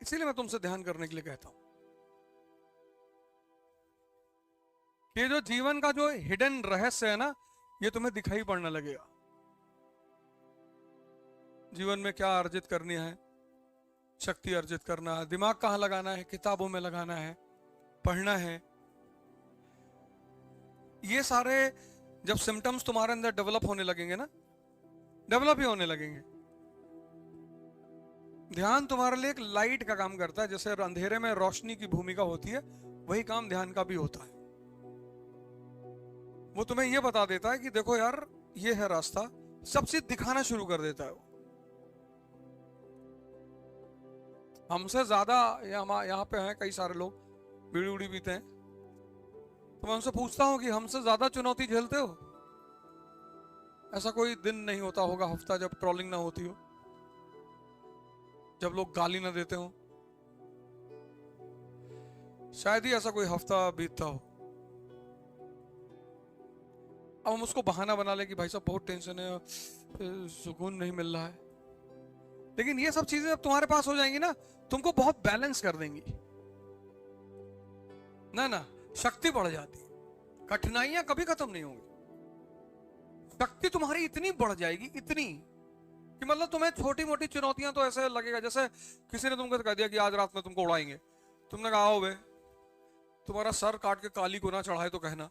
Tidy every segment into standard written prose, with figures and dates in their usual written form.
इसीलिए मैं तुमसे ध्यान करने के लिए कहता हूं। ये जो जीवन का जो हिडन रहस्य है ना, ये तुम्हें दिखाई पड़ने लगेगा। जीवन में क्या अर्जित करनी है, शक्ति अर्जित करना है, दिमाग कहां लगाना है, किताबों में लगाना है, पढ़ना है। ये सारे जब सिम्टम्स तुम्हारे अंदर डेवलप होने लगेंगे ना, डेवलप ही होने लगेंगे। ध्यान तुम्हारे लिए एक लाइट का काम करता है, जैसे अंधेरे में रोशनी की भूमिका होती है, वही काम ध्यान का भी होता है। वो तुम्हें ये बता देता है कि देखो यार ये है रास्ता, सब चीज दिखाना शुरू कर देता है वो। हमसे ज्यादा यहाँ पे हैं कई सारे लोग, बीड़ी उड़ी पीते हैं, तो मैं उनसे पूछता हूं कि हमसे ज्यादा चुनौती झेलते हो? ऐसा कोई दिन नहीं होता होगा, हफ्ता, जब ट्रोलिंग ना होती हो, जब लोग गाली ना देते हो। शायद ही ऐसा कोई हफ्ता बीतता हो। अब हम उसको बहाना बना ले कि भाई साहब बहुत टेंशन है, सुकून नहीं मिल रहा है। लेकिन ये सब चीजें जब तुम्हारे पास हो जाएंगी ना, तुमको बहुत बैलेंस कर देंगी ना, शक्ति बढ़ जाती है, कठिनाइयां कभी खत्म नहीं होंगी। शक्ति तुम्हारी इतनी बढ़ जाएगी, इतनी कि मतलब तुम्हें छोटी मोटी चुनौतियां तो ऐसे लगेगा जैसे किसी ने तुमको कह दिया कि आज रात में तुमको उड़ाएंगे। तुमने कहा आओ बे, तुम्हारा सर काट के काली को ना चढ़ाए तो कहना।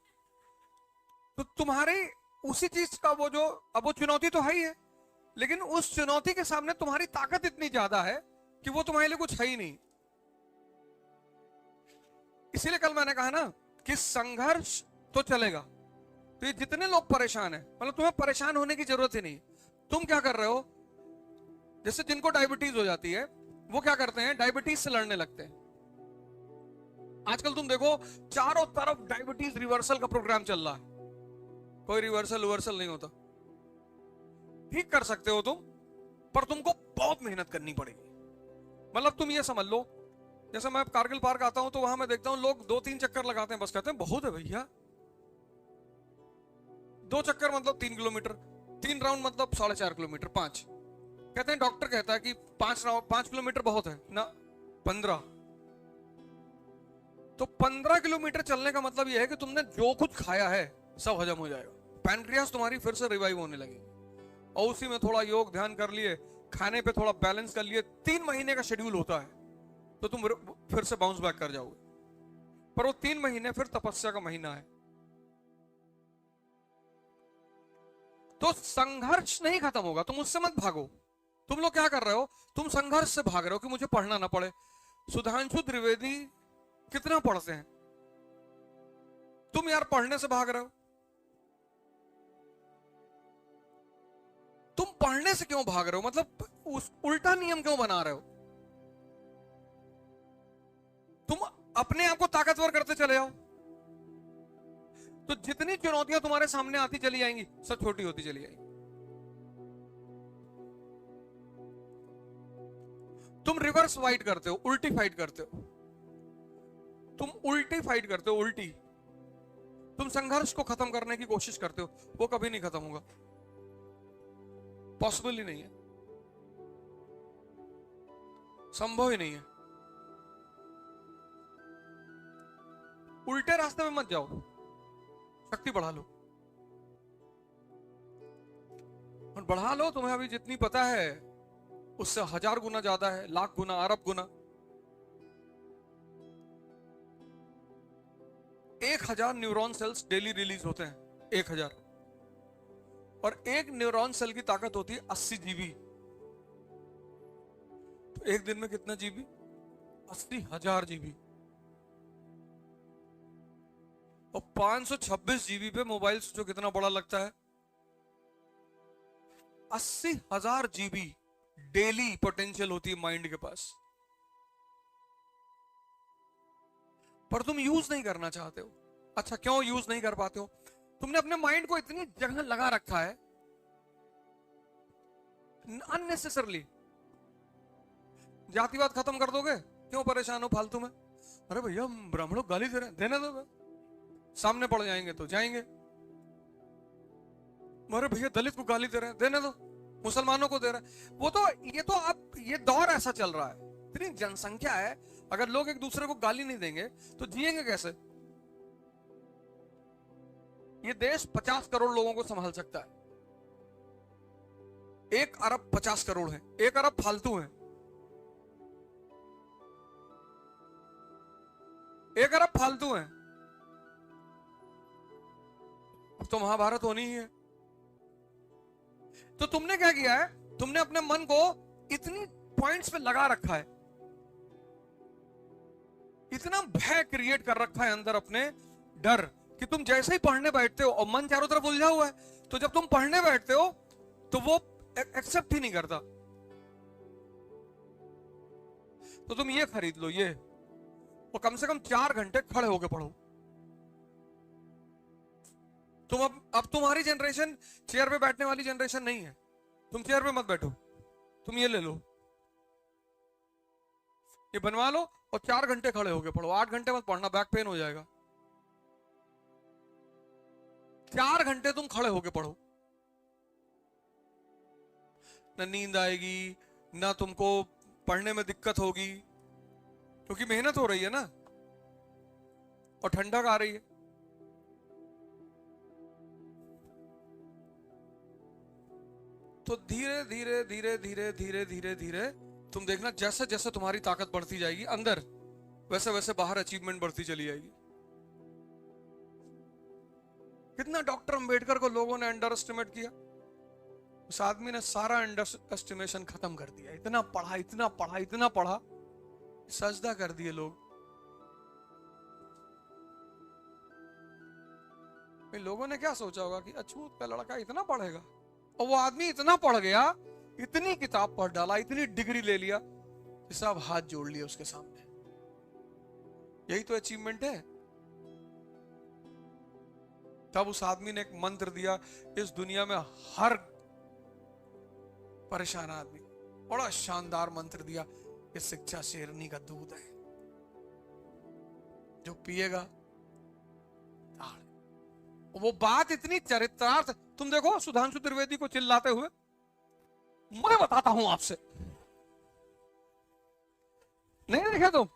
तो तुम्हारे उसी चीज का वो जो, अब वो चुनौती तो है ही है, लेकिन उस चुनौती के सामने तुम्हारी ताकत इतनी ज्यादा है कि वो तुम्हारे लिए कुछ है ही नहीं। इसीलिए कल मैंने कहा ना कि संघर्ष तो चलेगा। तो ये जितने लोग परेशान हैं, मतलब तुम्हें परेशान होने की जरूरत ही नहीं। तुम क्या कर रहे हो, जैसे जिनको डायबिटीज हो जाती है वो क्या करते हैं, डायबिटीज से लड़ने लगते हैं। आजकल तुम देखो चारों तरफ डायबिटीज रिवर्सल का प्रोग्राम चल रहा है। कोई रिवर्सल नहीं होता। ठीक कर सकते हो तुम, पर तुमको बहुत मेहनत करनी पड़ेगी। मतलब तुम ये समझ लो, जैसे मैं कारगिल पार्क आता हूं तो वहां मैं देखता हूं लोग 2-3 चक्कर लगाते हैं, बस कहते हैं बहुत है भैया। 2 चक्कर मतलब 3 किलोमीटर, 3 राउंड मतलब 4.5 किलोमीटर, 5 कहते हैं। डॉक्टर कहता है कि 5 किलोमीटर बहुत है ना, 15। तो 15 किलोमीटर चलने का मतलब यह है कि तुमने जो कुछ खाया है सब हजम हो जाएगा, पैनक्रियास तुम्हारी फिर से रिवाइव होने लगेगी। और उसी में थोड़ा योग ध्यान कर लिए, खाने पे थोड़ा बैलेंस कर लिए, 3 महीने का शेड्यूल होता है, तो तुम फिर से बाउंस बैक कर जाओगे। पर वो 3 महीने फिर तपस्या का महीना है। तो संघर्ष नहीं खत्म होगा, तुम उससे मत भागो। तुम लोग क्या कर रहे हो, तुम संघर्ष से भाग रहे हो कि मुझे पढ़ना ना पड़े। सुधांशु त्रिवेदी कितना पढ़ते हैं, तुम यार पढ़ने से भाग रहे हो। तुम पढ़ने से क्यों भाग रहे हो, मतलब उस उल्टा नियम क्यों बना रहे हो? तुम अपने आप को ताकतवर करते चले जाओ, तो जितनी चुनौतियां तुम्हारे सामने आती चली जाएंगी, सब छोटी होती चली जाएंगी। तुम रिवर्स फाइट करते हो, उल्टी फाइट करते हो, तुम उल्टी फाइट करते हो, उल्टी। तुम संघर्ष को खत्म करने की कोशिश करते हो, वो कभी नहीं खत्म होगा, पॉसिबल ही नहीं है, संभव ही नहीं है। उल्टे रास्ते में मत जाओ, शक्ति बढ़ा लो। और बढ़ा लो, तुम्हें अभी जितनी पता है उससे 1000 गुना ज्यादा है, लाख गुना, अरब गुना। 1000 न्यूरॉन सेल्स डेली रिलीज होते हैं, 1000। और एक न्यूरॉन सेल की ताकत होती है 80 जीबी। तो एक दिन में कितना जीबी, 80,000 जीबी। और 526 जीबी पे मोबाइल जो कितना बड़ा लगता है, 80,000 जीबी डेली पोटेंशियल होती है माइंड के पास। पर तुम यूज नहीं करना चाहते हो। अच्छा, क्यों यूज नहीं कर पाते हो? तुमने अपने माइंड को इतनी जगह लगा रखा है अननेसेसरली। जातिवाद खत्म कर दोगे, क्यों परेशान हो फालतू में? अरे भैया ब्राह्मणों को गाली दे रहे हैं, देने दो, सामने पड़ जाएंगे तो जाएंगे। अरे भैया दलित को गाली दे रहे हैं, देने दो, मुसलमानों को दे रहे हैं। वो तो ये तो अब ये दौर ऐसा चल रहा है, इतनी जनसंख्या है, अगर लोग एक दूसरे को गाली नहीं देंगे तो जिएंगे कैसे? ये देश 50 करोड़ लोगों को संभाल सकता है। 1 अरब 50 करोड़ है, 1 अरब फालतू है, 1 अरब फालतू है। अब तो महाभारत होनी ही है। तो तुमने क्या किया है, तुमने अपने मन को इतनी पॉइंट्स पे लगा रखा है, इतना भय क्रिएट कर रखा है अंदर अपने, डर, कि तुम जैसे ही पढ़ने बैठते हो, और मन चारों तरफ उलझा हुआ है, तो जब तुम पढ़ने बैठते हो तो वो एक्सेप्ट ही नहीं करता। तो तुम ये खरीद लो, ये, और कम से कम 4 घंटे खड़े होके पढ़ो। तुम अब तुम्हारी जनरेशन चेयर पे बैठने वाली जनरेशन नहीं है। तुम चेयर पे मत बैठो, तुम ये ले लो, ये बनवा लो और 4 घंटे खड़े होके पढ़ो। 8 घंटे मत पढ़ना, बैक पेन हो जाएगा। 4 घंटे तुम खड़े होके पढ़ो, ना नींद आएगी, ना तुमको पढ़ने में दिक्कत होगी, क्योंकि मेहनत हो रही है ना, और ठंडक आ रही है। तो धीरे धीरे धीरे धीरे धीरे धीरे धीरे तुम देखना, जैसे जैसे तुम्हारी ताकत बढ़ती जाएगी अंदर, वैसे वैसे बाहर अचीवमेंट बढ़ती चली जाएगी। कितना डॉक्टर अंबेडकर को लोगों ने अंडर एस्टिमेट किया, उस आदमी ने सारा अंडर एस्टिमेशन खत्म कर दिया। इतना पढ़ा, इतना पढ़ा, इतना पढ़ा, सजदा कर दिए लोग। लोगों ने क्या सोचा होगा कि अछूत का लड़का इतना पढ़ेगा, और वो आदमी इतना पढ़ गया, इतनी किताब पढ़ डाला, इतनी डिग्री ले लिया, सब हाथ जोड़ लिए उसके सामने। यही तो अचीवमेंट है। तब उस आदमी ने एक मंत्र दिया, इस दुनिया में हर परेशान आदमी, बड़ा शानदार मंत्र दिया, ये शिक्षा शेरनी का दूध है, जो पिएगा। वो बात इतनी चरित्रार्थ, तुम देखो सुधांशु त्रिवेदी को चिल्लाते हुए, मैं बताता हूं आपसे, नहीं देखे तुम?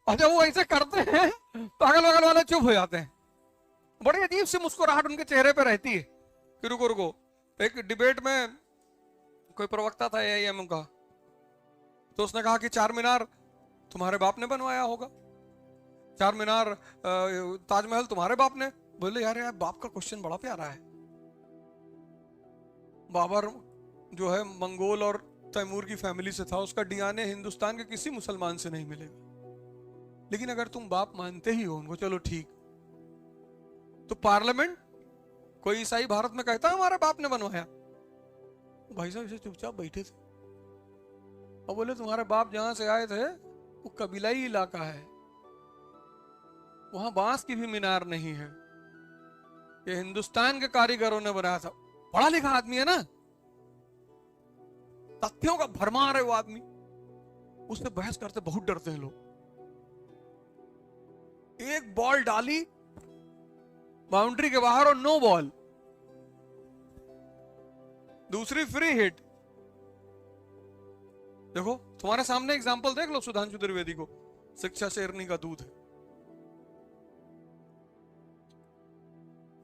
और जब वो ऐसे करते हैं तो अगल बगल वाले चुप हो जाते हैं। बड़ी अजीब सी मुस्कुराहट उनके चेहरे पे रहती है कि रुको रुको। एक डिबेट में कोई प्रवक्ता था AIM का, तो उसने कहा कि चार मीनार तुम्हारे बाप ने बनवाया होगा, चार मीनार ताजमहल तुम्हारे बाप ने। बोले यार बाप का क्वेश्चन बड़ा प्यारा है। बाबर जो है मंगोल और तैमूर की फैमिली से था, उसका DNA हिंदुस्तान के किसी मुसलमान से नहीं मिलेगा। लेकिन अगर तुम बाप मानते ही हो उनको, चलो ठीक, तो पार्लियामेंट कोई ईसाई भारत में कहता है हमारे बाप ने बनवाया? भाई साहब इसे चुपचाप बैठे थे और बोले तुम्हारे बाप जहां से आए थे वो कबीलाई इलाका है, वहां बांस की भी मीनार नहीं है, ये हिंदुस्तान के कारीगरों ने बनाया था। पढ़ा लिखा आदमी है ना, तथ्यों का भरमार है वो आदमी, उससे बहस करते बहुत डरते हैं लोग। एक बॉल डाली बाउंड्री के बाहर और नो बॉल, दूसरी फ्री हिट। देखो तुम्हारे सामने एग्जांपल देख लो सुधांशु त्रिवेदी को, शिक्षा शेरनी का दूध है।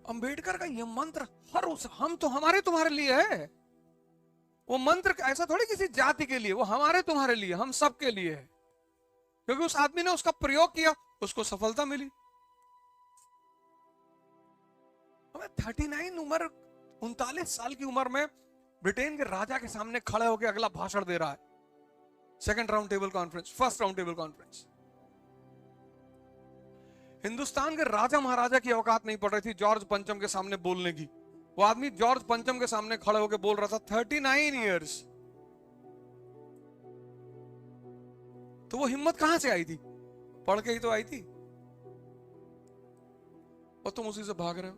अंबेडकर का यह मंत्र हर उस, हम तो हमारे तुम्हारे लिए है। वो मंत्र ऐसा थोड़ी किसी जाति के लिए, वो हमारे तुम्हारे लिए, हम सब के लिए है, क्योंकि उस आदमी ने उसका प्रयोग किया, उसको सफलता मिली। हमें 39 उम्र, 39 साल की उम्र में ब्रिटेन के राजा के सामने खड़े होकर अगला भाषण दे रहा है। Second round table conference, first round table conference. Hindustan के राजा महाराजा की औकात नहीं पड़ रही थी जॉर्ज पंचम के सामने बोलने की। वो आदमी जॉर्ज पंचम के सामने खड़े होकर बोल रहा था, 39 इयर्स। तो वो हिम्मत कहां से आई थी? पढ़ के ही तो आई थी, और तुम उसी से भाग रहे हो।